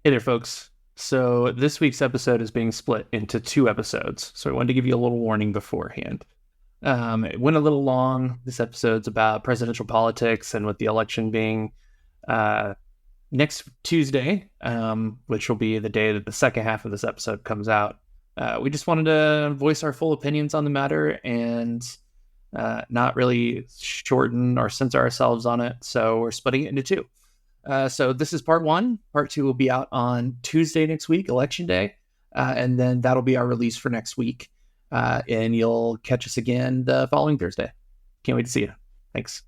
Hey there, folks. So this week's episode is being split into two episodes. So I wanted to give you a little warning beforehand. It went a little long. This episode's about presidential politics and with the election being uh, next Tuesday, which will be the day that the second half of this episode comes out. We just wanted to voice our full opinions on the matter and not really shorten or censor ourselves on it. So we're splitting it into two. So this is part one. Part two will be out on Tuesday next week, Election Day. And then that'll be our release for next week. And you'll catch us again the following Thursday. Can't wait to see you. Thanks.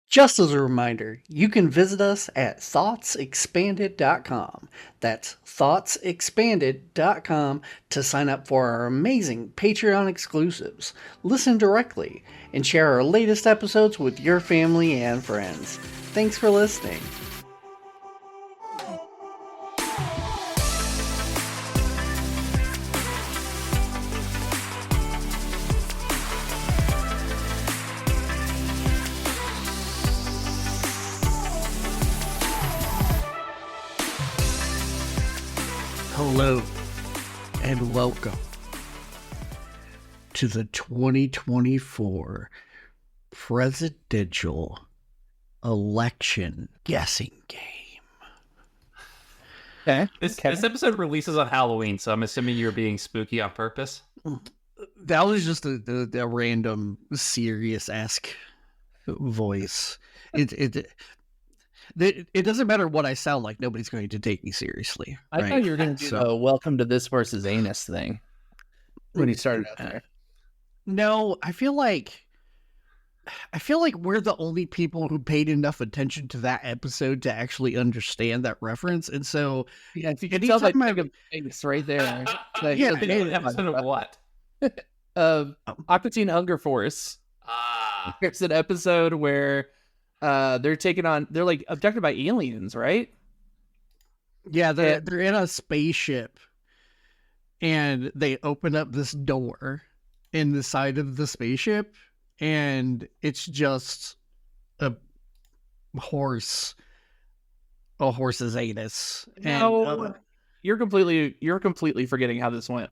Just as a reminder, you can visit us at thoughtsexpanded.com. That's thoughtsexpanded.com to sign up for our amazing Patreon exclusives, listen directly, and share our latest episodes with your family and friends. Thanks for listening. Hello, and welcome to the 2024 presidential election guessing game. Okay. This episode releases on Halloween, so I'm assuming you're being spooky on purpose. That was just a random serious-esque voice. It doesn't matter what I sound like. Nobody's going to take me seriously. I thought you were going to do a welcome to this versus anus thing when you started out there. No, I feel like we're the only people who paid enough attention to that episode to actually understand that reference, and so yeah, if you can tell that face right there. Like, yeah, episode of what? Aqua Teen Hunger Force. There's an episode where they're like abducted by aliens, right? Yeah, they're in a spaceship, and they open up this door in the side of the spaceship, and it's just a horse's anus. No, you're completely forgetting how this went.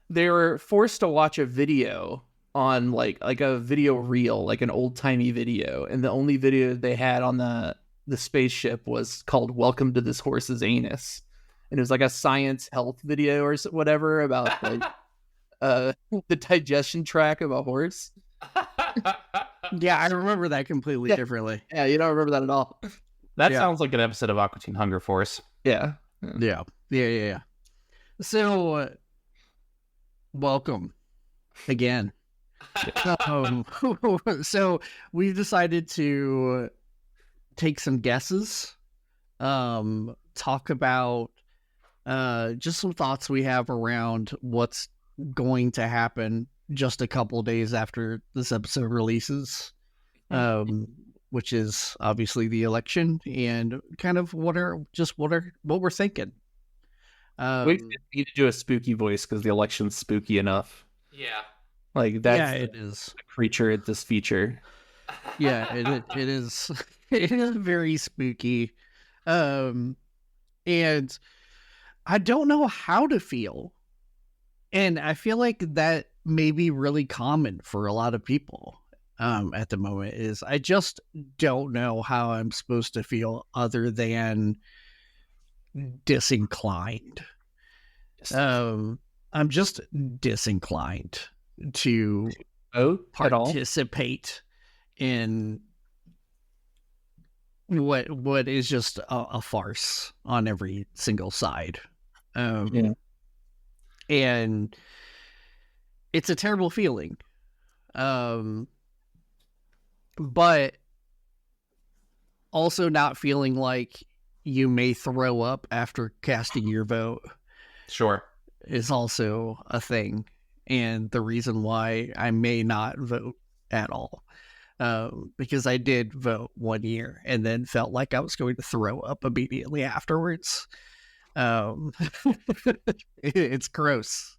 They were forced to watch a video on like a video reel, like an old timey video, and the only video they had on the spaceship was called "Welcome to This Horse's Anus," and it was like a science health video or whatever about like the digestion tract of a horse. Yeah, I remember that completely differently. Yeah, you don't remember that at all. That sounds like an episode of Aqua Teen Hunger Force. Yeah. So, welcome again. So we've decided to take some guesses, talk about just some thoughts we have around what's going to happen just a couple of days after this episode releases, which is obviously the election, and kind of what we're thinking. We need to do a spooky voice because the election's spooky enough. Yeah. Like that's it is a creature at this feature. Yeah, it is. It is very spooky, and I don't know how to feel, and I feel like that may be really common for a lot of people at the moment. Is I just don't know how I'm supposed to feel other than disinclined. I'm just disinclined to participate in what is just a farce on every single side. And it's a terrible feeling. But also not feeling like you may throw up after casting your vote. Sure. Is also a thing, and the reason why I may not vote at all, because I did vote one year and then felt like I was going to throw up immediately afterwards. It's gross.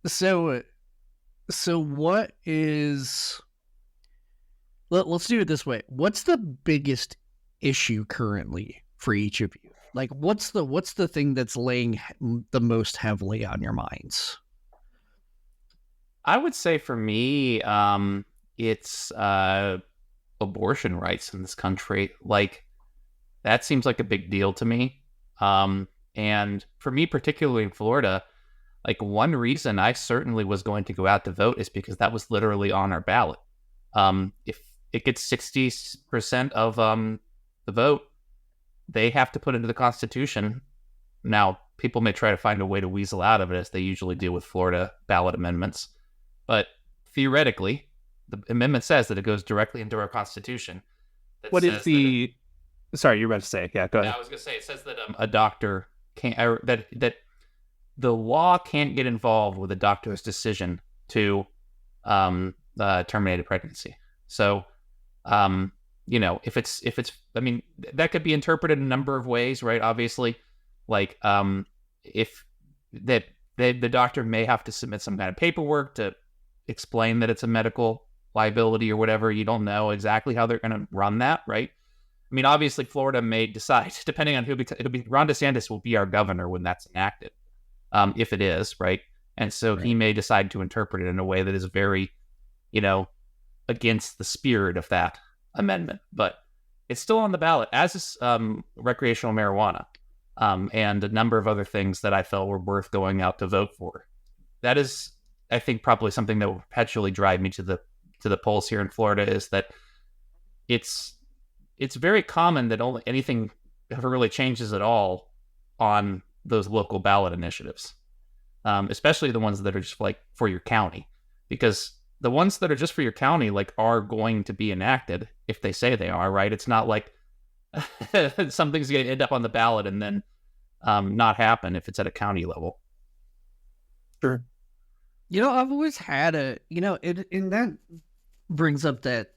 So what is? Let's do it this way. What's the biggest issue currently for each of you? Like, what's the thing that's laying the most heavily on your minds? I would say for me, it's abortion rights in this country. Like, that seems like a big deal to me. And for me, particularly in Florida, like, one reason I certainly was going to go out to vote is because that was literally on our ballot. If it gets 60% of the vote, they have to put into the Constitution. Now, people may try to find a way to weasel out of it, as they usually do with Florida ballot amendments. But theoretically, the amendment says that it goes directly into our Constitution. What is the... Sorry, you're about to say it. Yeah, go ahead. I was going to say, it says that a doctor can't... that the law can't get involved with a doctor's decision to terminate a pregnancy. So, if it's, I mean, that could be interpreted a number of ways, right? Obviously, like, if the doctor may have to submit some kind of paperwork to explain that it's a medical liability or whatever. You don't know exactly how they're going to run that, right? I mean, obviously, Florida may decide, depending on it'll be Ron DeSantis will be our governor when that's enacted, if it is, right? And so he may decide to interpret it in a way that is very, against the spirit of that amendment. But it's still on the ballot, as is recreational marijuana, and a number of other things that I felt were worth going out to vote for. That is, I think, probably something that will perpetually drive me to the polls here in Florida, is that it's very common that only anything ever really changes at all on those local ballot initiatives, especially the ones that are just like for your county, because the ones that are just for your county, like, are going to be enacted if they say they are, right? It's not like something's going to end up on the ballot and then not happen if it's at a county level. Sure. I've always had and that brings up that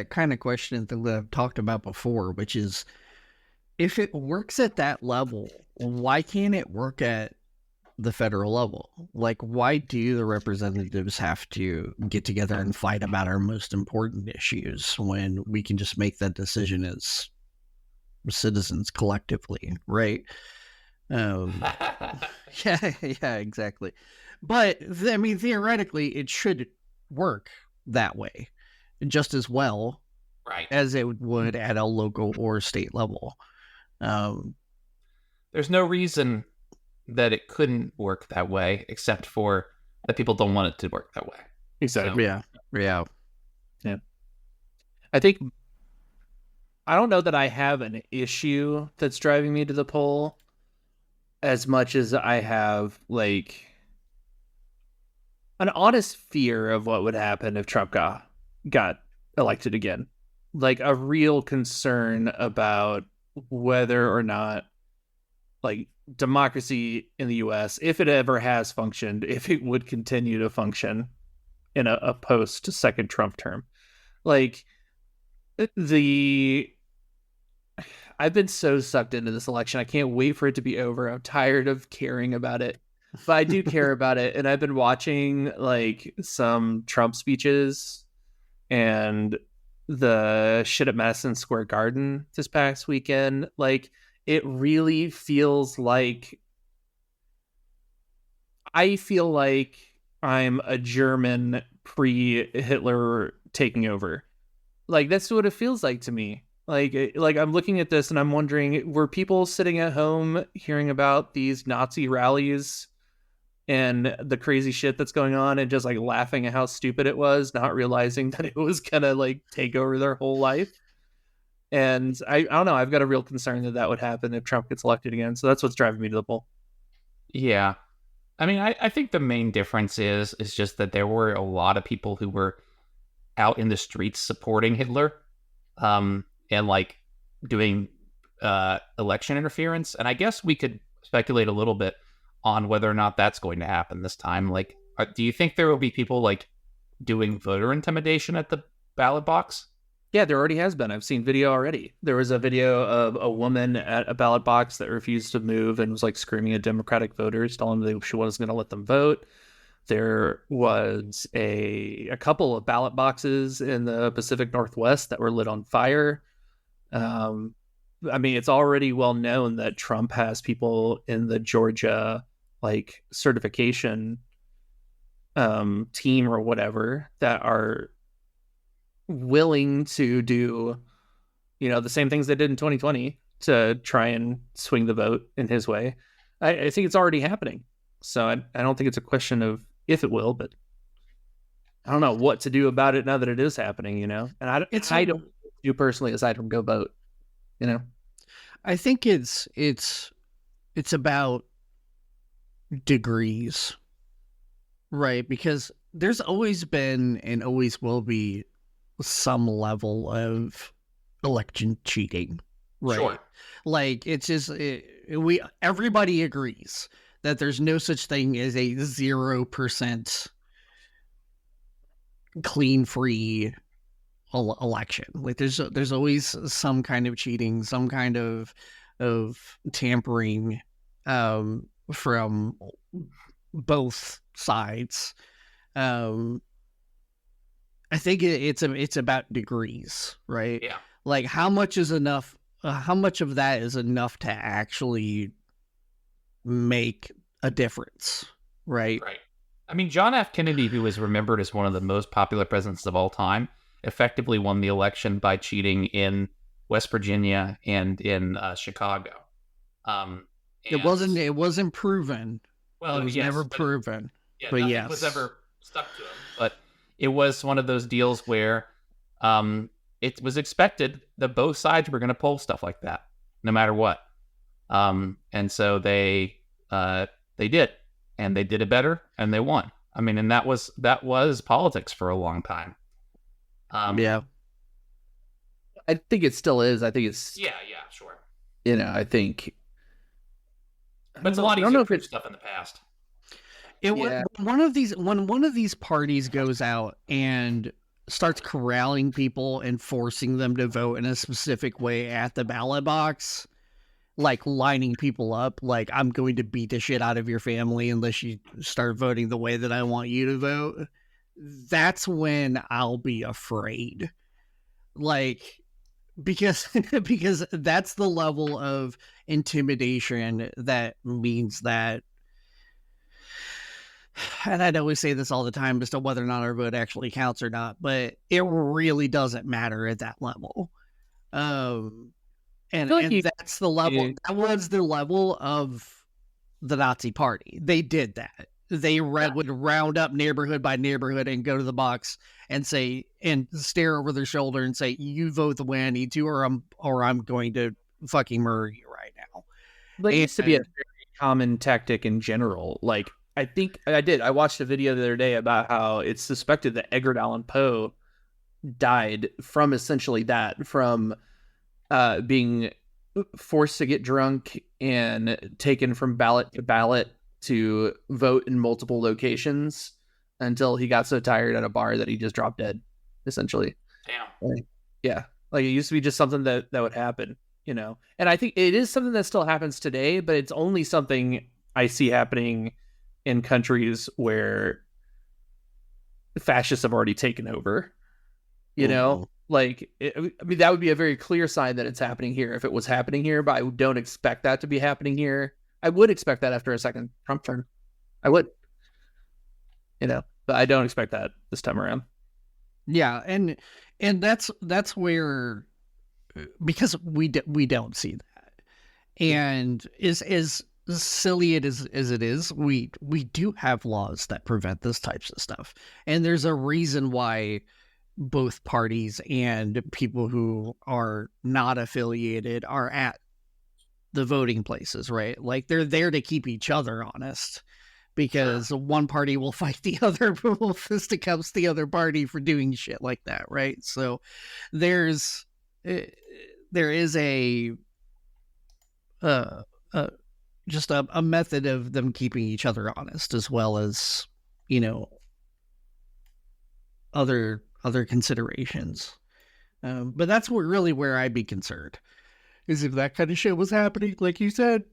kind of question that I've talked about before, which is, if it works at that level, why can't it work at the federal level? Like, why do the representatives have to get together and fight about our most important issues when we can just make that decision as citizens collectively, right? Yeah, exactly. But I mean, theoretically, it should work that way just as well, right, as it would at a local or state level. There's no reason that it couldn't work that way, except for that people don't want it to work that way. Exactly. So, yeah. I think, I don't know that I have an issue that's driving me to the poll as much as I have, like, an honest fear of what would happen if Trump got elected again. Like, a real concern about whether or not, like, democracy in the US, if it ever has functioned, if it would continue to function in a post-second Trump term. Like, I've been so sucked into this election. I can't wait for it to be over. I'm tired of caring about it, but I do care about it. And I've been watching, like, some Trump speeches and the shit at Madison Square Garden this past weekend. Like, it really feels like, I feel like I'm a German pre-Hitler taking over. Like, that's what it feels like to me. Like I'm looking at this and I'm wondering, were people sitting at home hearing about these Nazi rallies and the crazy shit that's going on and just, like, laughing at how stupid it was, not realizing that it was gonna, like, take over their whole life? And I don't know, I've got a real concern that would happen if Trump gets elected again. So that's what's driving me to the poll. Yeah. I mean, I think the main difference is just that there were a lot of people who were out in the streets supporting Hitler, and, like, doing election interference. And I guess we could speculate a little bit on whether or not that's going to happen this time. Like, do you think there will be people, like, doing voter intimidation at the ballot box? Yeah, there already has been. I've seen video already. There was a video of a woman at a ballot box that refused to move and was, like, screaming at Democratic voters, telling them she wasn't going to let them vote. There was a couple of ballot boxes in the Pacific Northwest that were lit on fire. I mean, it's already well known that Trump has people in the Georgia like certification team or whatever that are willing to do, the same things they did in 2020 to try and swing the vote in his way. I think it's already happening. So I don't think it's a question of if it will, but I don't know what to do about it now that it is happening, And I don't do personally aside from go vote, I think it's about degrees, right? Because there's always been and always will be some level of election cheating, right? Sure. Like it's just everybody agrees that there's no such thing as a 0% clean free election. Like there's always some kind of cheating, some kind of tampering from both sides. I think it's about degrees, right? Yeah. Like how much is enough? How much of that is enough to actually make a difference, right? Right. I mean, John F. Kennedy, who is remembered as one of the most popular presidents of all time, effectively won the election by cheating in West Virginia and in Chicago. It wasn't proven. Well, it was never proven. Yeah, but nothing was ever stuck to him. But it was one of those deals where it was expected that both sides were going to pull stuff like that, no matter what. And so they did, and they did it better, and they won. I mean, and that was politics for a long time. Yeah, I think it still is. I think it's sure. I think, but it's a lot easier to prove stuff in the past. When one of these parties goes out and starts corralling people and forcing them to vote in a specific way at the ballot box, like lining people up, like I'm going to beat the shit out of your family unless you start voting the way that I want you to vote. That's when I'll be afraid. Like, because that's the level of intimidation that means that, and I'd always say this all the time as to whether or not our vote actually counts or not, but it really doesn't matter at that level. And that's the level. That was the level of the Nazi Party. They did that. They would round up neighborhood by neighborhood and go to the box and say, and stare over their shoulder and say, "You vote the way I need to, or I'm going to fucking murder you right now." But it used to be a very common tactic in general. Like, I think I watched a video the other day about how it's suspected that Edgar Allan Poe died from essentially that, from being forced to get drunk and taken from ballot to ballot to vote in multiple locations until he got so tired at a bar that he just dropped dead, essentially. Damn. Like it used to be just something that would happen, And I think it is something that still happens today, but it's only something I see happening in countries where fascists have already taken over, Like, that would be a very clear sign that it's happening here if it was happening here, but I don't expect that to be happening here. I would expect that after a second Trump term. I would, but I don't expect that this time around. Yeah, and that's where, because we don't see that, and as silly as it is, we do have laws that prevent this types of stuff, and there's a reason why both parties and people who are not affiliated are at the voting places, right? Like they're there to keep each other honest, because one party will fight the other, will fisticuffs the other party for doing shit like that, right? So there is just a method of them keeping each other honest, as well as other considerations. But that's where I'd be concerned, is if that kind of shit was happening, like you said.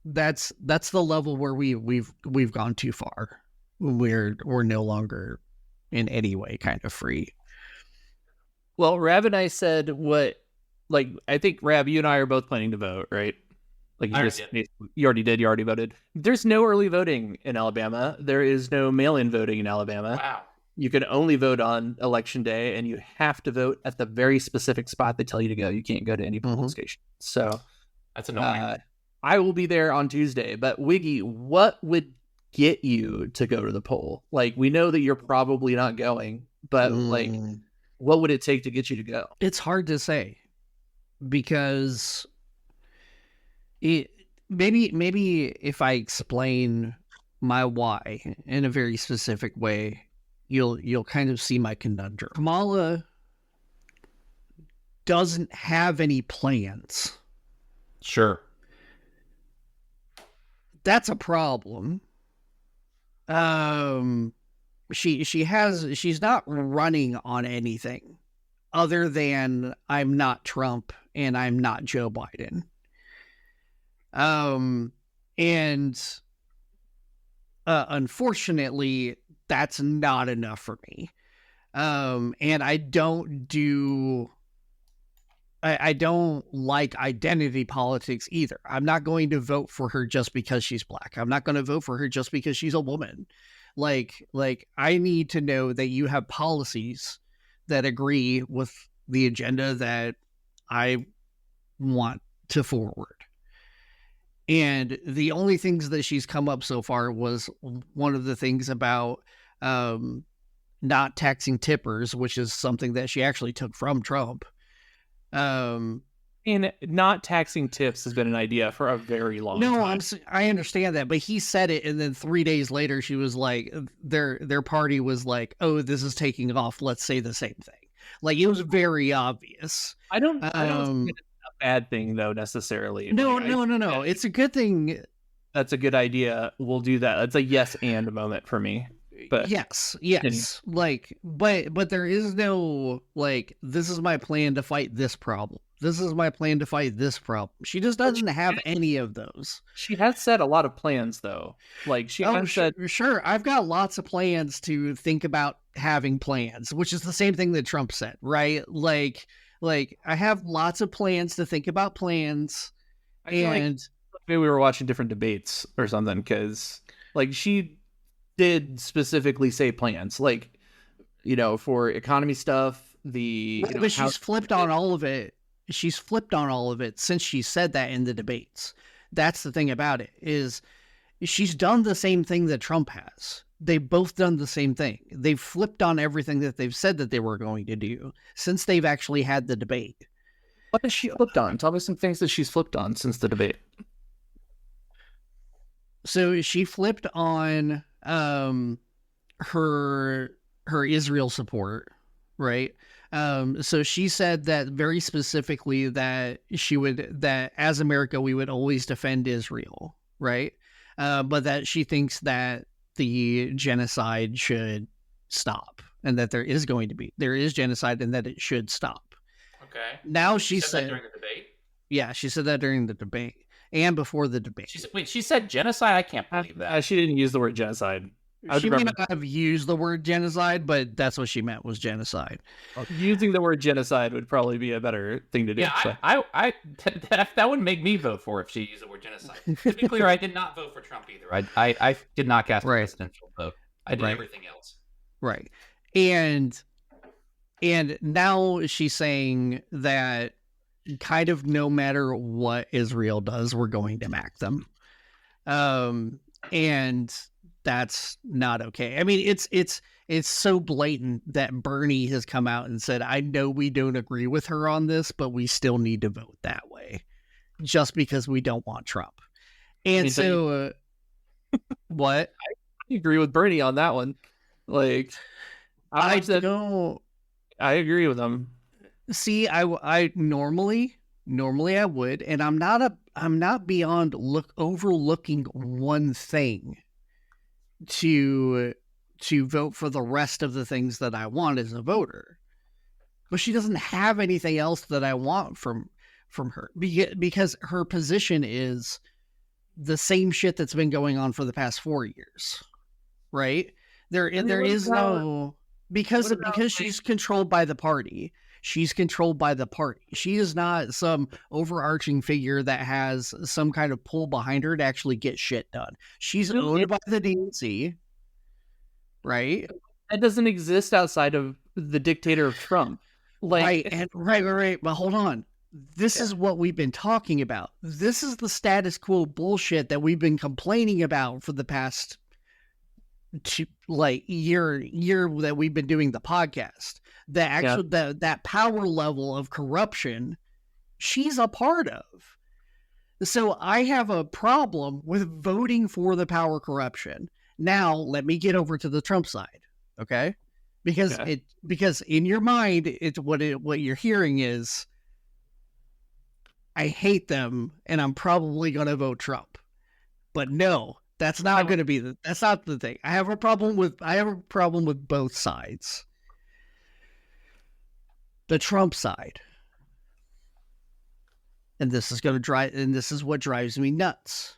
That's the level where we've gone too far. We're no longer in any way kind of free. Well, Rav and I said what like, I think, Rab, you and I are both planning to vote, right? Like, you already did. You already voted. There's no early voting in Alabama. There is no mail-in voting in Alabama. Wow. You can only vote on election day, and you have to vote at the very specific spot they tell you to go. You can't go to any polling station. So that's annoying. I will be there on Tuesday. But Wiggy, what would get you to go to the poll? Like, we know that you're probably not going, but like, what would it take to get you to go? It's hard to say, because maybe if I explain my why in a very specific way, you'll kind of see my conundrum. Kamala doesn't have any plans. Sure. That's a problem. She's not running on anything other than I'm not Trump and I'm not Joe Biden. And unfortunately, that's not enough for me. And I don't like identity politics either. I'm not going to vote for her just because she's black. I'm not going to vote for her just because she's a woman. Like I need to know that you have policies that agree with the agenda that I want to forward. And the only things that she's come up so far was one of the things about not taxing tippers, which is something that she actually took from Trump. And not taxing tips has been an idea for a very long time. I understand that, but he said it, and then 3 days later, she was like, their party was like, "Oh, this is taking off. Let's say the same thing." Like, it was very obvious. I don't think it's a bad thing though necessarily. No. It's a good thing. That's a good idea. We'll do that. That's a yes and moment for me. But yes. Like, but there is no, like, this is my plan to fight this problem. This is my plan to fight this problem. She just doesn't have any of those. She has said a lot of plans though. Like, she has said, sure, I've got lots of plans to think about having plans, which is the same thing that Trump said, right? Like I have lots of plans to think about plans. And maybe we were watching different debates or something, because like she did specifically say plans, like, you know, for economy stuff, but she's flipped on all of it. She's flipped on all of it since she said that in the debates. That's the thing about it, is she's done the same thing that Trump has. They've both done the same thing. They've flipped on everything that they've said that they were going to do since they've actually had the debate. What has she flipped on? Tell me some things that she's flipped on since the debate. So she flipped on her Israel support, right? So she said that very specifically that that as America, we would always defend Israel, right? But that she thinks that the genocide should stop, and that there is genocide, and that it should stop. Okay. Now she said that during the debate? Yeah, she said that during the debate and before the debate. She said genocide? I can't believe that. She didn't use the word genocide. She may not have used the word genocide, but that's what she meant, was genocide. Using the word genocide would probably be a better thing to do. Yeah, I that would make me vote for if she used the word genocide. To be clear, I did not vote for Trump either. I did not cast a presidential vote. I did everything else. Right. And now she's saying that kind of no matter what Israel does, we're going to back them. And that's not okay. I mean, it's so blatant that Bernie has come out and said, I know we don't agree with her on this, but we still need to vote that way just because we don't want Trump. And what? I agree with Bernie on that one. Like, I agree with him. See, I normally I would, and I'm not beyond overlooking one thing to vote for the rest of the things that I want as a voter. But she doesn't have anything else that I want from her, because her position is the same shit that's been going on for the past 4 years, right? There is no, because she's controlled by the party. She's controlled by the party. She is not some overarching figure that has some kind of pull behind her to actually get shit done. She's owned by the DNC, right? That doesn't exist outside of the dictator of Trump. Right. But hold on. This is what we've been talking about. This is the status quo bullshit that we've been complaining about for the past year that we've been doing the podcast. That power level of corruption, she's a part of. So I have a problem with voting for the power corruption. Now let me get over to the Trump side, okay? Because in your mind, it's what you're hearing is, I hate them and I'm probably going to vote Trump. But no, that's not going to be that's not the thing. I have a problem with both sides. The Trump side. And this is what drives me nuts,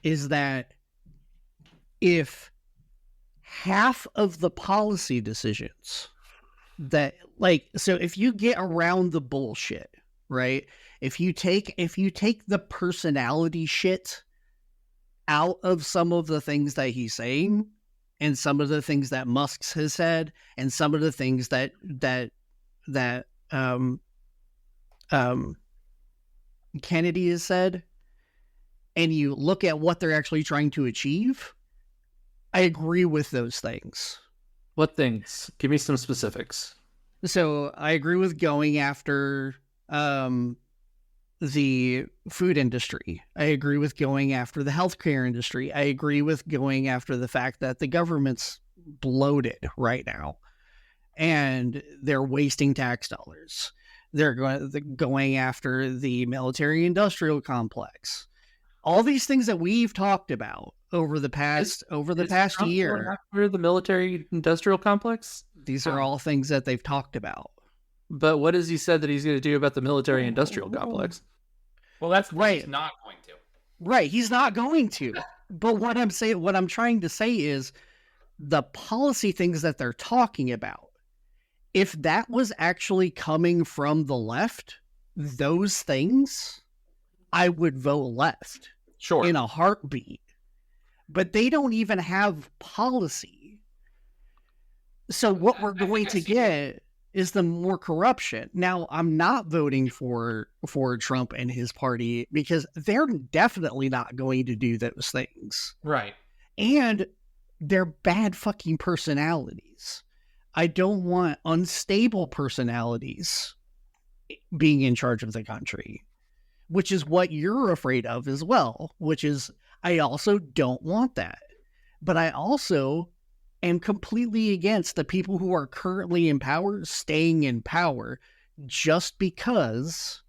is that if half of the policy decisions that so if you get around the bullshit, right? If you take the personality shit out of some of the things that he's saying, and some of the things that Musk has said, and some of the things that Kennedy has said, and you look at what they're actually trying to achieve, I agree with those things. What things? Give me some specifics. So I agree with going after the food industry. I agree with going after the healthcare industry. I agree with going after the fact that the government's bloated right now and they're wasting tax dollars. They're going after the military industrial complex. All these things that we've talked about over the past year. After the military industrial complex? These are all things that they've talked about. But what has he said that he's going to do about the military industrial complex? Well, that's right. He's not going to. Right, he's not going to. But what I'm trying to say is the policy things that they're talking about, if that was actually coming from the left, those things, I would vote left. Sure. In a heartbeat. But they don't even have policy. So what we're going to get is the more corruption. Now, I'm not voting for Trump and his party because they're definitely not going to do those things. Right. And they're bad fucking personalities. I don't want unstable personalities being in charge of the country, which is what you're afraid of as well, which is I also don't want that. But I also am completely against the people who are currently in power staying in power just because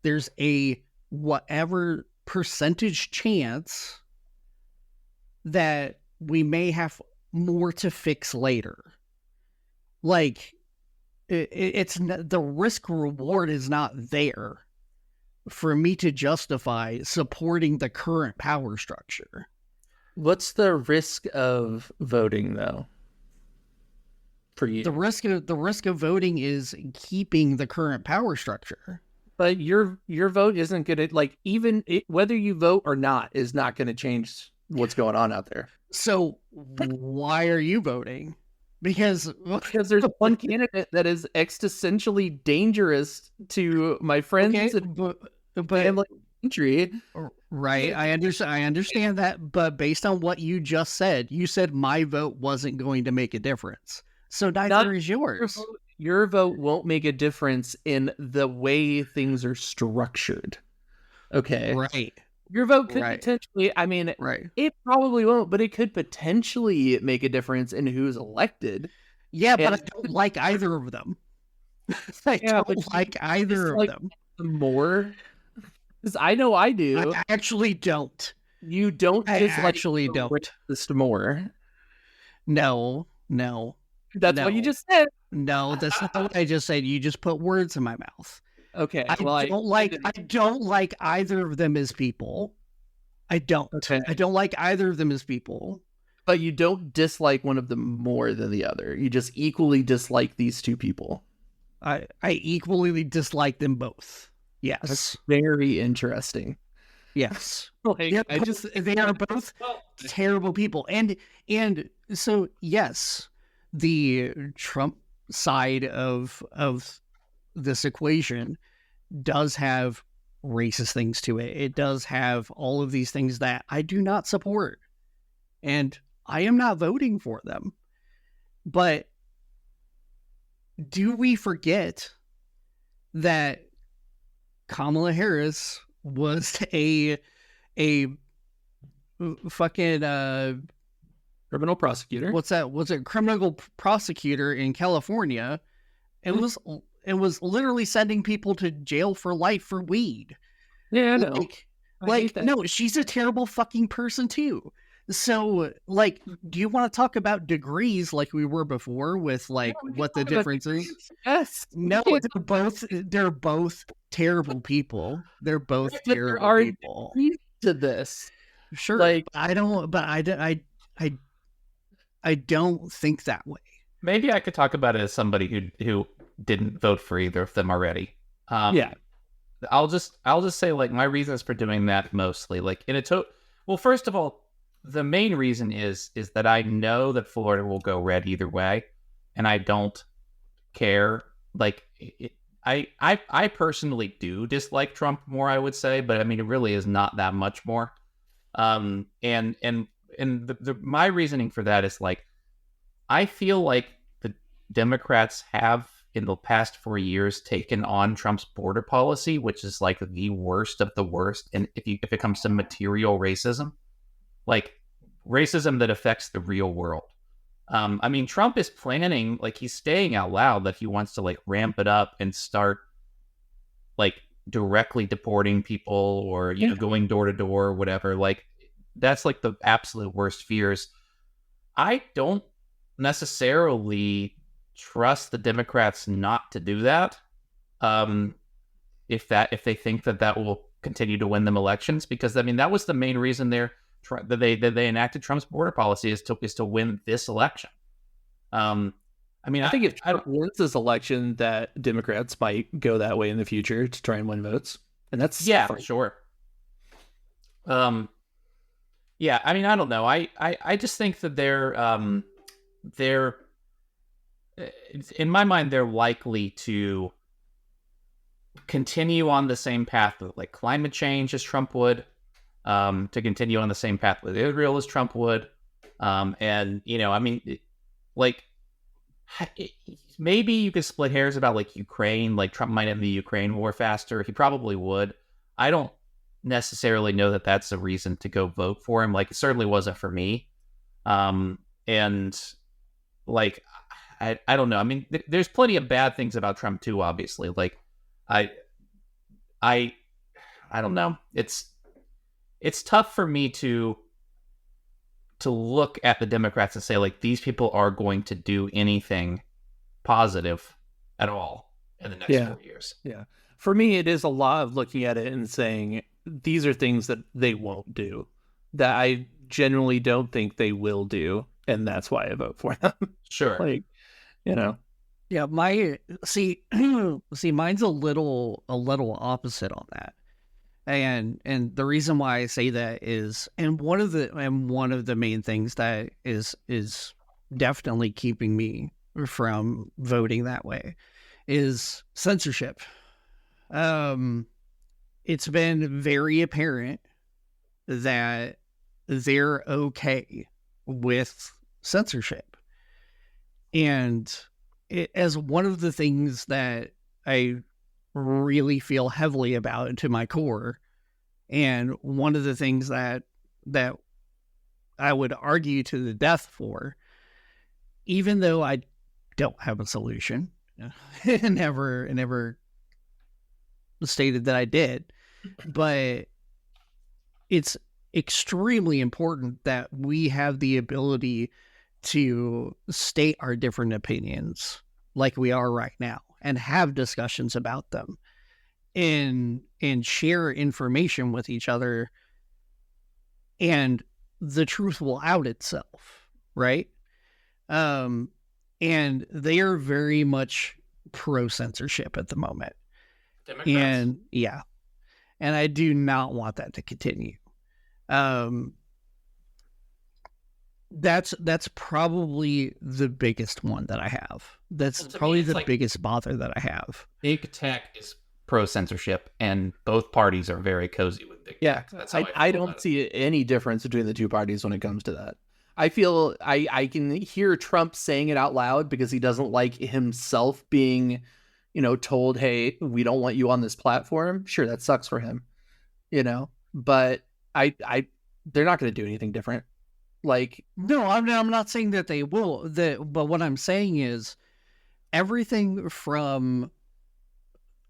there's a whatever percentage chance that we may have more to fix later. Like, it's the risk reward is not there for me to justify supporting the current power structure. What's the risk of voting, though, for you? The risk of voting is keeping the current power structure. But your vote isn't going to, whether you vote or not is not going to change what's going on out there. So why are you voting? Because there's one candidate that is existentially dangerous to my friends and family country. Right, I understand that, but based on what you just said, you said my vote wasn't going to make a difference. So neither is yours. Your vote won't make a difference in the way things are structured. Okay. Right. Your vote could potentially, it probably won't, but it could potentially make a difference in who's elected. Yeah, but I don't like either of them. I don't like either of them. More? Because I know I do. I actually don't. You don't actually don't. This more. No. That's what you just said. No, that's not what I just said. You just put words in my mouth. Okay. I don't like either of them as people. I don't. Okay. I don't like either of them as people. But you don't dislike one of them more than the other. You just equally dislike these two people. I equally dislike them both. Yes. That's very interesting. Yes. Like, They are both terrible people. And so yes, the Trump side of this equation does have racist things to it. It does have all of these things that I do not support. And I am not voting for them. But do we forget that Kamala Harris was a fucking criminal prosecutor. what's that? Was a criminal prosecutor in California, and was literally sending people to jail for life for weed. Yeah, I know. No, she's a terrible fucking person too. So, like, do you want to talk about degrees like we were before with like what the difference is? Yes. No, they're both terrible people. They're both But there terrible are people. degrees to this. Sure, Like, I don't think that way. Maybe I could talk about it as somebody who didn't vote for either of them already. yeah. I'll just say, like, my reasons for doing that mostly, like, well, first of all, the main reason is that I know that Florida will go red either way, and I don't care. Like, I personally do dislike Trump more, I would say, but I mean, it really is not that much more. And my reasoning for that is, like, I feel like the Democrats have in the past 4 years taken on Trump's border policy, which is like the worst of the worst. And if it comes to material racism, like racism that affects the real world. I mean, Trump is planning, like, he's saying out loud that he wants to, like, ramp it up and start, like, directly deporting people or, you know, going door to door or whatever. Like, that's like the absolute worst fears. I don't necessarily trust the Democrats not to do that. If they think that will continue to win them elections, because I mean, that was the main reason that they enacted Trump's border policy is to win this election. I mean, I think if Trump wins this election, that Democrats might go that way in the future to try and win votes, and that's for sure. Yeah, I mean, I don't know. I just think that they're in my mind, they're likely to continue on the same path with, like, climate change as Trump would, to continue on the same path with Israel as Trump would. And, you know, I mean, like, maybe you could split hairs about, like, Ukraine. Like, Trump might end the Ukraine war faster. He probably would. I don't necessarily know that that's a reason to go vote for him. Like, it certainly wasn't for me. And, like, I don't know. I mean, there's plenty of bad things about Trump too, obviously. Like, I don't know. It's tough for me to look at the Democrats and say, like, these people are going to do anything positive at all in the next 4 years. Yeah. For me, it is a lot of looking at it and saying, these are things that they won't do, that I generally don't think they will do. And that's why I vote for them. Sure. Like, you know. Yeah, mine's a little opposite on that. And the reason why I say that is, and one of the main things that is definitely keeping me from voting that way is censorship. It's been very apparent that they're okay with censorship. And as one of the things that I really feel heavily about to my core, and one of the things that I would argue to the death for, even though I don't have a solution, never stated that I did, but it's extremely important that we have the ability to state our different opinions like we are right now and have discussions about them and share information with each other, and the truth will out itself, right? And they are very much pro censorship at the moment. Democrats? And yeah, and I do not want that to continue. That's probably the biggest one that I have. That's Well, to me, probably it's the like biggest bother that I have. big tech is pro censorship, and both parties are very cozy with big Yeah, tech. That's how I feel don't about it. see any difference between the two parties when it comes to that. I feel I can hear Trump saying it out loud because he doesn't like himself being, told, hey, we don't want you on this platform. Sure, that sucks for him, but I they're not going to do anything different. Like, No, I'm not saying that they will. But what I'm saying is everything from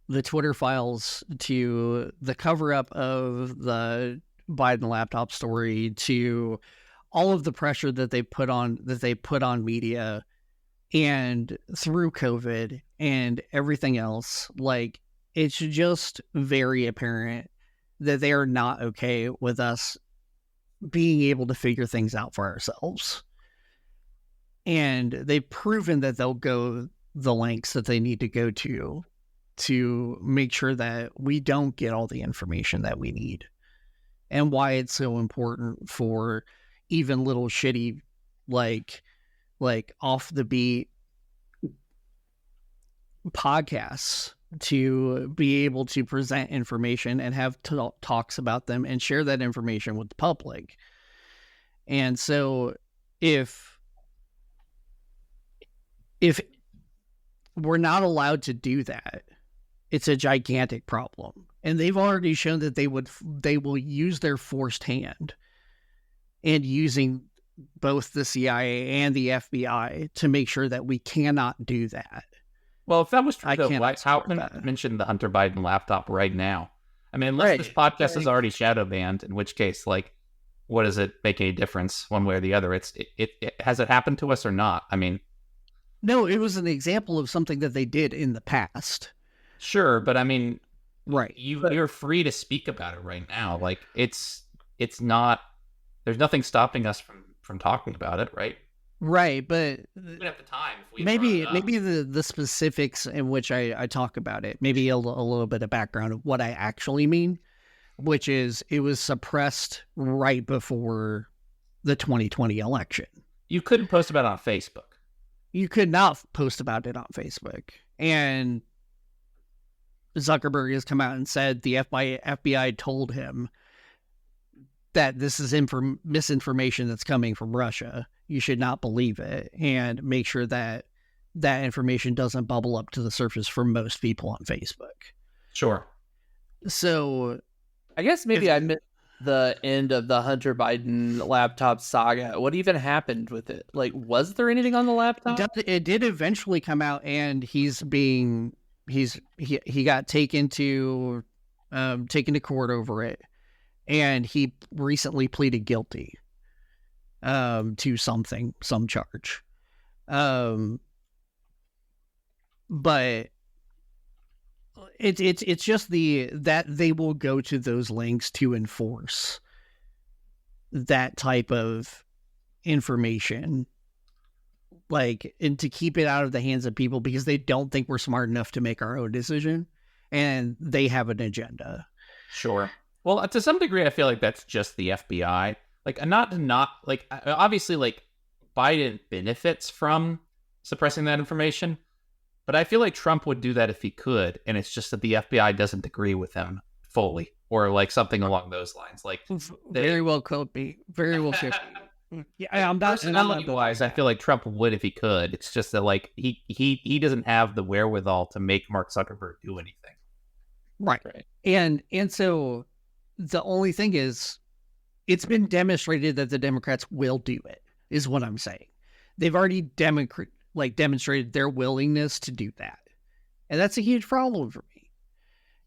the Twitter files to the cover up of the Biden laptop story to all of the pressure that they put on media and through COVID and everything else, like, it's just very apparent that they are not okay with us being able to figure things out for ourselves. And they've proven that they'll go the lengths that they need to go to make sure that we don't get all the information that we need. And why it's so important for even little shitty, like off the beat podcasts to be able to present information and have talks about them and share that information with the public. And so if we're not allowed to do that, it's a gigantic problem. And they've already shown that they will use their forced hand and using both the CIA and the FBI to make sure that we cannot do that. Well, if that was true, I though, can't how support can that. mention the Hunter Biden laptop right now? I mean, unless Right. this podcast is Like- already shadow banned, in which case, like, what does it make any difference one way or the other? It has it happened to us or not? I mean, No, it was an example of something that they did in the past. sure, but I mean, Right. you're free to speak about it right now. Like, it's not. There's nothing stopping us from talking about it, right? Right, but Even at the time, if we maybe brought it up. maybe the specifics in which I talk about it, maybe a little bit of background of what I actually mean, which is it was suppressed right before the 2020 election. You couldn't post about it on Facebook. You could not post about it on Facebook. And Zuckerberg has come out and said the FBI told him that this is misinformation that's coming from Russia. You should not believe it and make sure that that information doesn't bubble up to the surface for most people on Facebook. Sure. So I guess maybe I missed the end of the Hunter Biden laptop saga. What even happened with it? Like, was there anything on the laptop? it did eventually come out, and he got taken to court over it, and he recently pleaded guilty to some charge. But it's just that they will go to those lengths to enforce that type of information, like, and to keep it out of the hands of people because they don't think we're smart enough to make our own decision, and they have an agenda. Sure. Well, to some degree, I feel like that's just the FBI. Like, not like, obviously, like, Biden benefits from suppressing that information, but I feel like Trump would do that if he could, and it's just that the FBI doesn't agree with him fully, or like something along those lines. Like, Very well could be. Very well could be. Yeah, I'm not. Personality-wise, I feel like Trump would if he could. It's just that, like, he doesn't have the wherewithal to make Mark Zuckerberg do anything. Right. And so the only thing is, it's been demonstrated that the Democrats will do it, is what I'm saying. They've already demonstrated their willingness to do that. And that's a huge problem for me.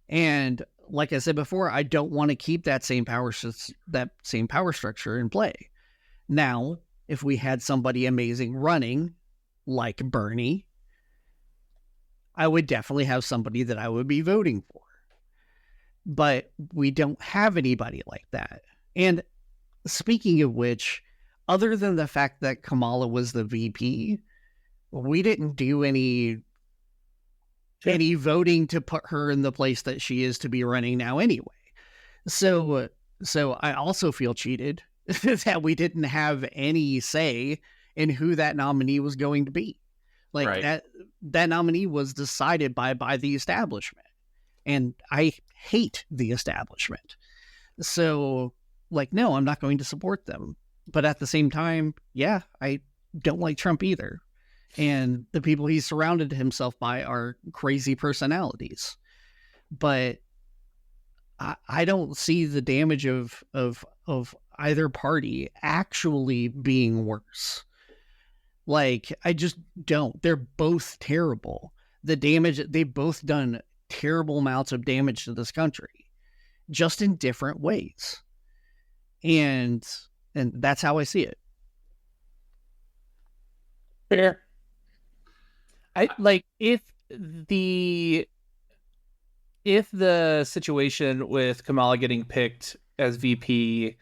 And like I said before, I don't want to keep that same power structure in play. Now, if we had somebody amazing running, like Bernie, I would definitely have somebody that I would be voting for. But we don't have anybody like that. And speaking of which, other than the fact that Kamala was the VP, we didn't do any any voting to put her in the place that she is to be running now anyway. So I also feel cheated that we didn't have any say in who that nominee was going to be. Like Right. that nominee was decided by the establishment. And I hate the establishment. So, like, no, I'm not going to support them. But at the same time, yeah, I don't like Trump either. And the people he's surrounded himself by are crazy personalities. But I don't see the damage of either party actually being worse. Like, I just don't. They're both terrible. The damage, they've both done terrible amounts of damage to this country, just in different ways. And that's how I see it. Fair. I like if the situation with Kamala getting picked as VP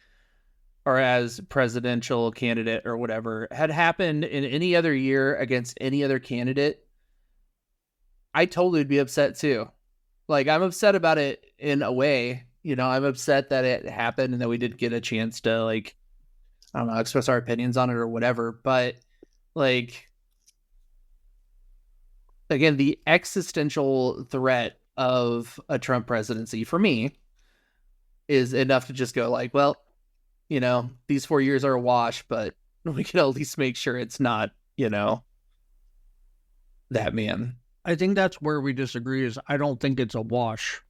or as presidential candidate or whatever had happened in any other year against any other candidate, I totally would be upset too. Like, I'm upset about it in a way, you know, I'm upset that it happened and that we didn't get a chance to, like, I don't know, express our opinions on it or whatever. But like, again, the existential threat of a Trump presidency for me is enough to just go like, well, you know, these 4 years are a wash, but we can at least make sure it's not, you know, that man. I think that's where we disagree. Is I don't think it's a wash.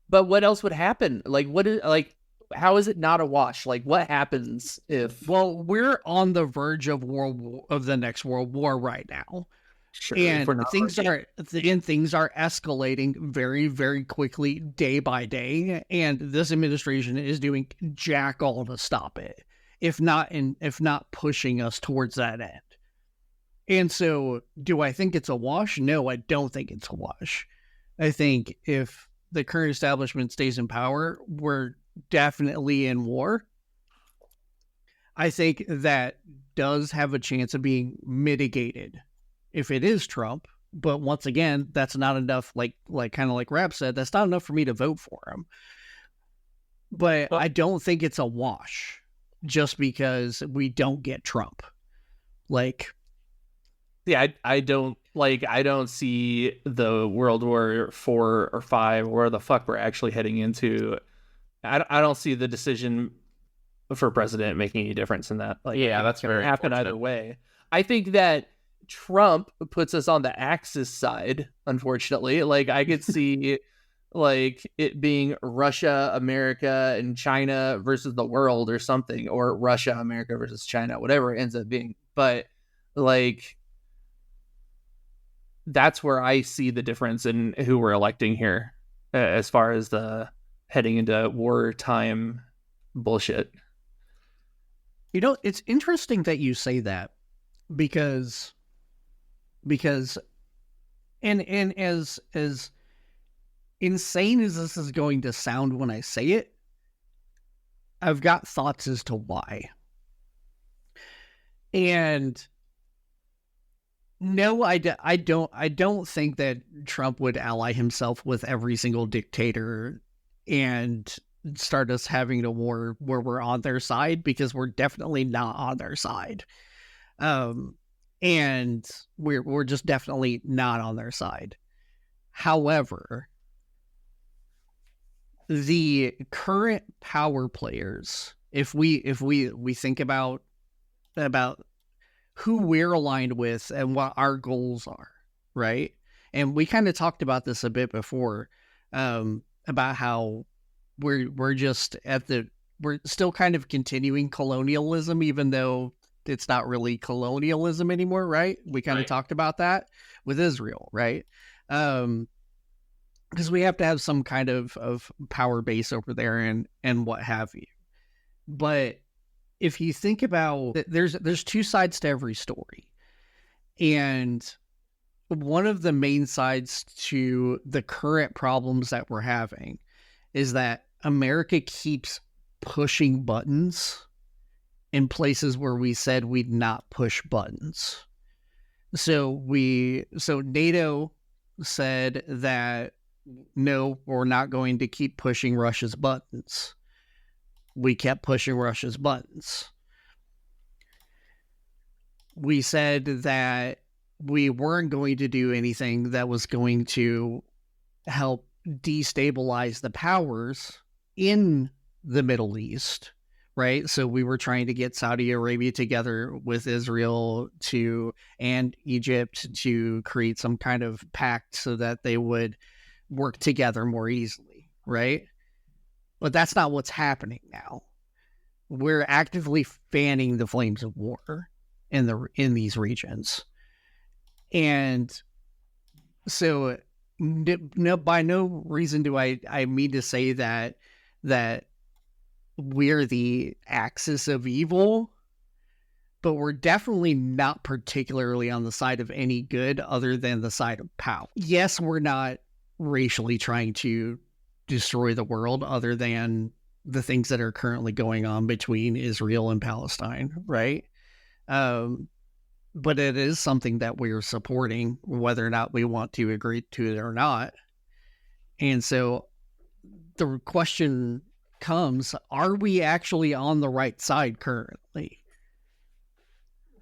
But what else would happen? Like, what is, like, how is it not a wash? Like, what happens if? Well, we're on the verge of the next world war right now. Sure, And things already. are escalating very, very quickly day by day. And this administration is doing jack all to stop it, if not pushing us towards that end. And so, do I think it's a wash? No, I don't think it's a wash. I think if the current establishment stays in power, we're definitely in war. I think that does have a chance of being mitigated if it is Trump. But once again, that's not enough. Like kind of like Rap said, that's not enough for me to vote for him. But I don't think it's a wash just because we don't get Trump. Like, yeah, I don't see the World War 4 or 5, where the fuck we're actually heading into. I don't see the decision for president making any difference in that. Like, Yeah, that's going to very happen unfortunate. either way. I think that Trump puts us on the Axis side, unfortunately. Like, I could see like it being Russia, America, and China versus the world or something, or Russia, America versus China, whatever it ends up being. But like, that's where I see the difference in who we're electing here, as far as the heading into wartime bullshit. you know, it's interesting that you say that because and as insane as this is going to sound when I say it, I've got thoughts as to why. And no, I don't think that Trump would ally himself with every single dictator and start us having a war where we're on their side, because we're definitely not on their side. And we're just definitely not on their side. However, the current power players, if we think about who we're aligned with and what our goals are, right? And we kind of talked about this a bit before, about how we're just we're still kind of continuing colonialism, even though it's not really colonialism anymore, right? We kind of talked about that with Israel, right? Because we have to have some kind of power base over there and what have you. But if you think about it, there's two sides to every story. And one of the main sides to the current problems that we're having is that America keeps pushing buttons in places where we said we'd not push buttons. So NATO said that no, we're not going to keep pushing Russia's buttons. We kept pushing Russia's buttons. We said that we weren't going to do anything that was going to help destabilize the powers in the Middle East, right? So we were trying to get Saudi Arabia together with Israel and Egypt to create some kind of pact so that they would work together more easily, right? But that's not what's happening now. We're actively fanning the flames of war in these regions. And so no, by no reason do I mean to say that we're the axis of evil, but we're definitely not particularly on the side of any good other than the side of power. Yes, we're not racially trying to destroy the world other than the things that are currently going on between Israel and Palestine, right? But it is something that we're supporting, whether or not we want to agree to it or not. And so the question comes, are we actually on the right side currently?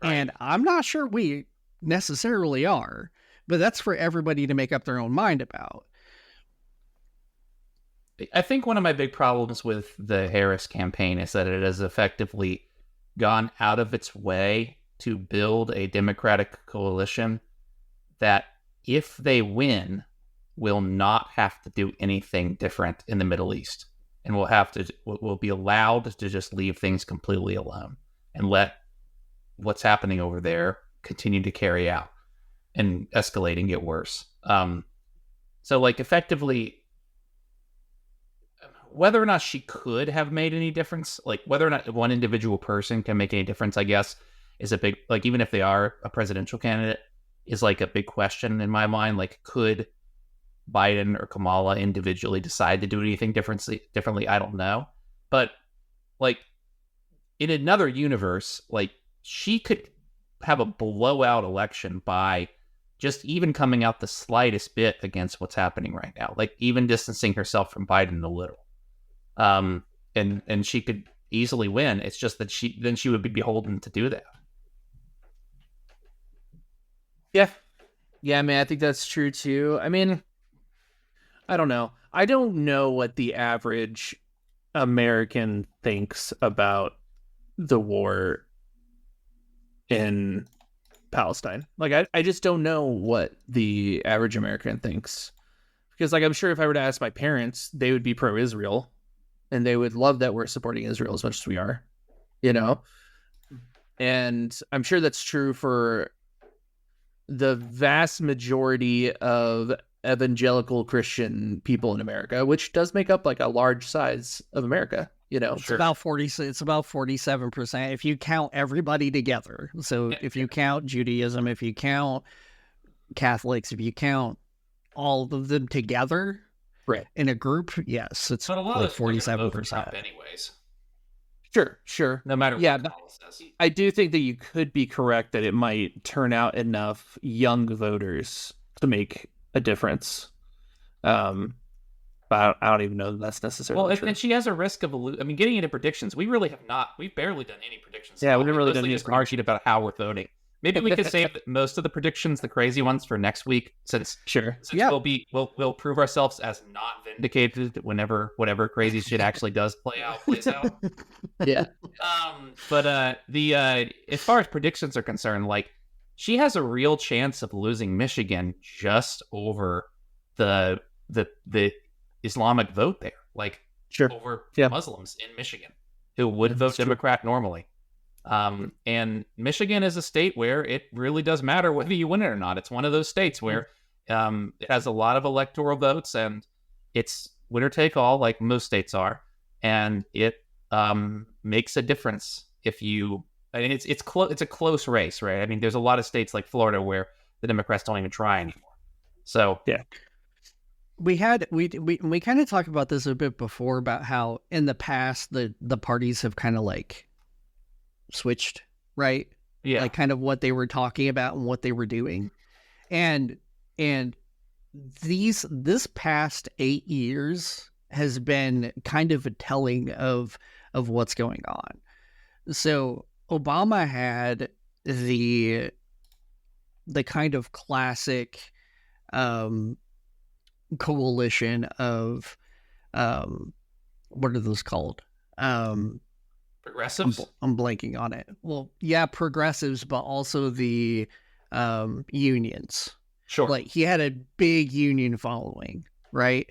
Right. And I'm not sure we necessarily are, but that's for everybody to make up their own mind about. I think one of my big problems with the Harris campaign is that it has effectively gone out of its way to build a Democratic coalition that, if they win, will not have to do anything different in the Middle East, and will be allowed to just leave things completely alone and let what's happening over there continue to carry out and escalate and get worse. So, like, effectively, whether or not she could have made any difference, like whether or not one individual person can make any difference, I guess, is a big, like, even if they are a presidential candidate, is like a big question in my mind. Like, could Biden or Kamala individually decide to do anything differently? I don't know. But, like, in another universe, like, she could have a blowout election by just even coming out the slightest bit against what's happening right now, like even distancing herself from Biden a little. And she could easily win. It's just that she would be beholden to do that. Yeah, man, I think that's true too. I mean, I don't know. I don't know what the average American thinks about the war in Palestine. Like, I just don't know what the average American thinks. Because, like, I'm sure if I were to ask my parents, they would be pro-Israel. And they would love that we're supporting Israel as much as we are, you know? And I'm sure that's true for the vast majority of evangelical Christian people in America, which does make up like a large size of America, you know? It's about 40. It's about 47% if you count everybody together. So if you count Judaism, if you count Catholics, if you count all of them together, right, in a group, yes, it's like 47%. Anyways, sure. No matter what says. I do think that you could be correct that it might turn out enough young voters to make a difference. But I don't even know that that's necessarily true. And she has a risk of getting into predictions. We've barely done any predictions. Yeah, we didn't really done any. Just argued about how we're voting. Maybe we could save most of the predictions, the crazy ones, for next week, since we'll prove ourselves as not vindicated whenever whatever crazy shit actually plays out. Yeah. But as far as predictions are concerned, like, she has a real chance of losing Michigan just over the Islamic vote there, like, over Muslims in Michigan who would vote Democrat normally. And Michigan is a state where it really does matter whether you win it or not. It's one of those states where it has a lot of electoral votes, and it's winner take all, like most states are, and it makes a difference if you. I mean, it's a close race, right? I mean, there's a lot of states like Florida where the Democrats don't even try anymore. So yeah. We kind of talked about this a bit before about how in the past the parties have kind of like switched, right? Yeah. Like kind of what they were talking about and what they were doing. And this past 8 years has been kind of a telling of what's going on. So Obama had the kind of classic coalition of what are those called? Progressives? I'm blanking on it. Well, yeah, progressives, but also the unions. Sure. Like he had a big union following, right?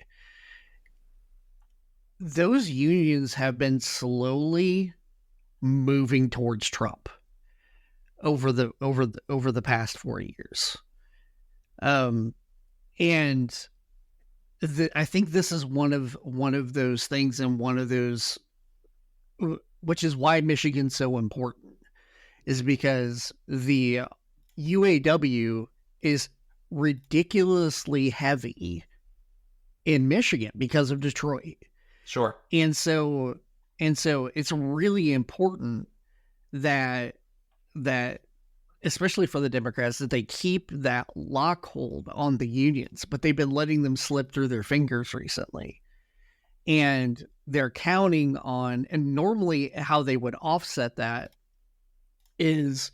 Those unions have been slowly moving towards Trump over the past 4 years. And I think this is one of those things, and one of those, which is why Michigan's so important, is because the UAW is ridiculously heavy in Michigan because of Detroit. Sure. And so it's really important that especially for the Democrats, that they keep that lockhold on the unions, but they've been letting them slip through their fingers recently. And they're counting on, and normally how they would offset that is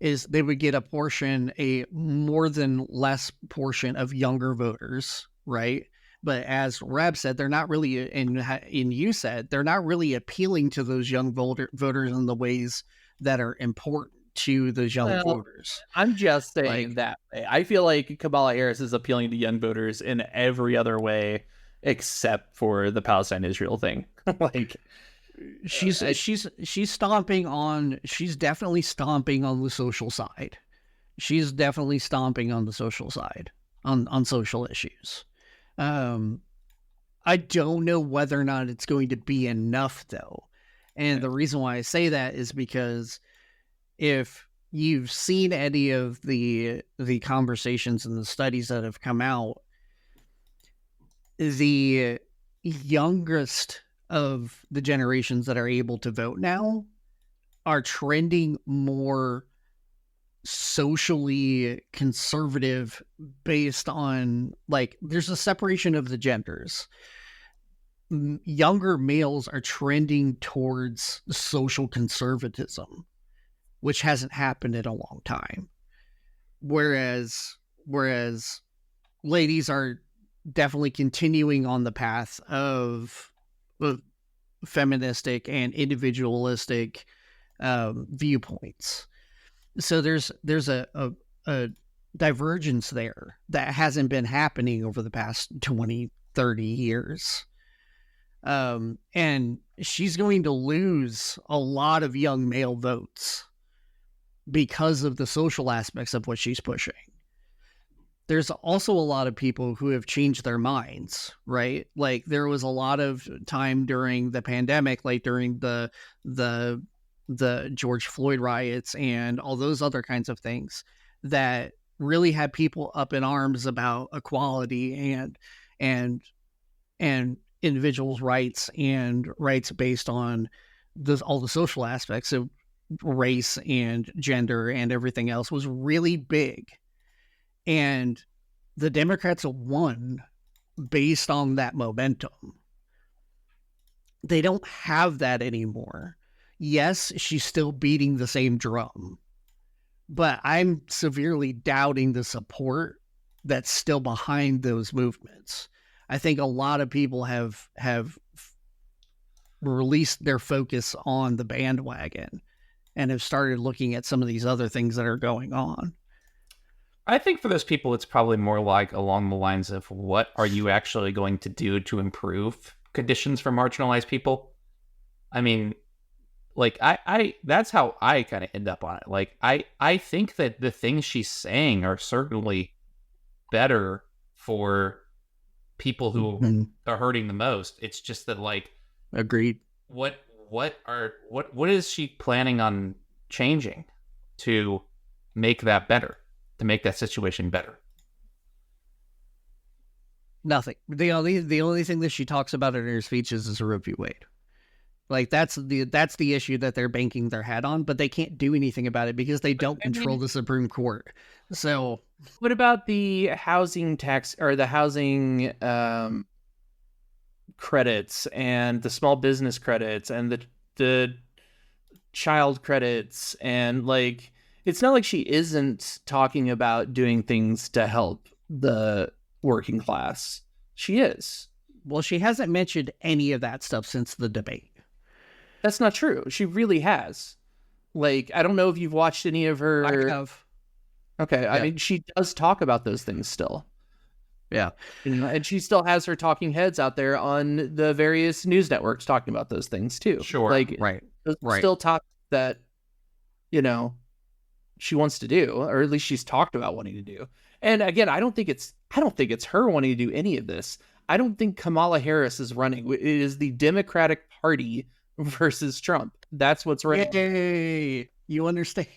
they would get a more than less portion of younger voters, right? But as Rab said, they're not really, and you said, they're not really appealing to those young voters in the ways that are important to those young voters. I'm just saying that way. I feel like Kamala Harris is appealing to young voters in every other way except for the Palestine-Israel thing. Like she's stomping on. She's definitely stomping on the social side. She's definitely stomping on the social side on social issues. I don't know whether or not it's going to be enough, though. And the reason why I say that is because if you've seen any of the conversations and the studies that have come out, the youngest of the generations that are able to vote now are trending more socially conservative based on, like, there's a separation of the genders. Younger males are trending towards social conservatism, which hasn't happened in a long time. Whereas ladies are definitely continuing on the path of feministic and individualistic viewpoints. So there's a divergence there that hasn't been happening over the past 20, 30 years. And she's going to lose a lot of young male votes because of the social aspects of what she's pushing. There's also a lot of people who have changed their minds, right? Like there was a lot of time during the pandemic, like during the George Floyd riots and all those other kinds of things, that really had people up in arms about equality and individuals' rights and rights based on all the social aspects of race and gender and everything else was really big. And the Democrats won based on that momentum. They don't have that anymore. Yes, she's still beating the same drum, but I'm severely doubting the support that's still behind those movements. I think a lot of people have released their focus on the bandwagon and have started looking at some of these other things that are going on. I think for those people, it's probably more like along the lines of, what are you actually going to do to improve conditions for marginalized people? I mean, like, I that's how I kind of end up on it. Like, I think that the things she's saying are certainly better for people who are hurting the most. It's just that, like, agreed. What is she planning on changing to make that better, to make that situation better? Nothing. The only thing that she talks about in her speeches is Roe v. Wade. Like that's the issue that they're banking their head on, but they can't do anything about it because they don't control the Supreme Court. So what about the housing tax or the housing credits and the small business credits and the child credits? And like, it's not like she isn't talking about doing things to help the working class. She is. well, she hasn't mentioned any of that stuff since the debate. That's not true. She really has. Like, I don't know if you've watched any of her. I have. Okay, Yeah. I mean, she does talk about those things still. Yeah. And she still has her talking heads out there on the various news networks talking about those things too. Sure. Like, Right. those are Right. still topics that, you know, she wants to do, or at least she's talked about wanting to do. And again, I don't think it's her wanting to do any of this. I don't think Kamala Harris is running. It is the Democratic Party versus Trump. That's what's running. Yay! You understand?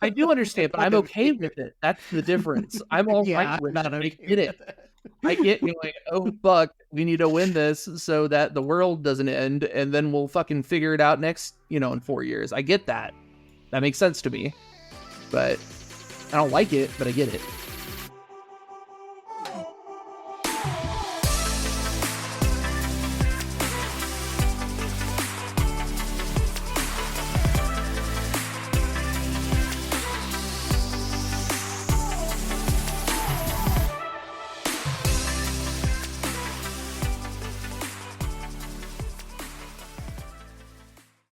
I do understand, but I'm okay with it. That's the difference. I'm all Yeah, right with I'm it. not I okay get it. with it. I get you like, oh fuck, we need to win this so that the world doesn't end, and then we'll fucking figure it out next, in 4 years. I get that. That makes sense to me. But I don't like it, but I get it.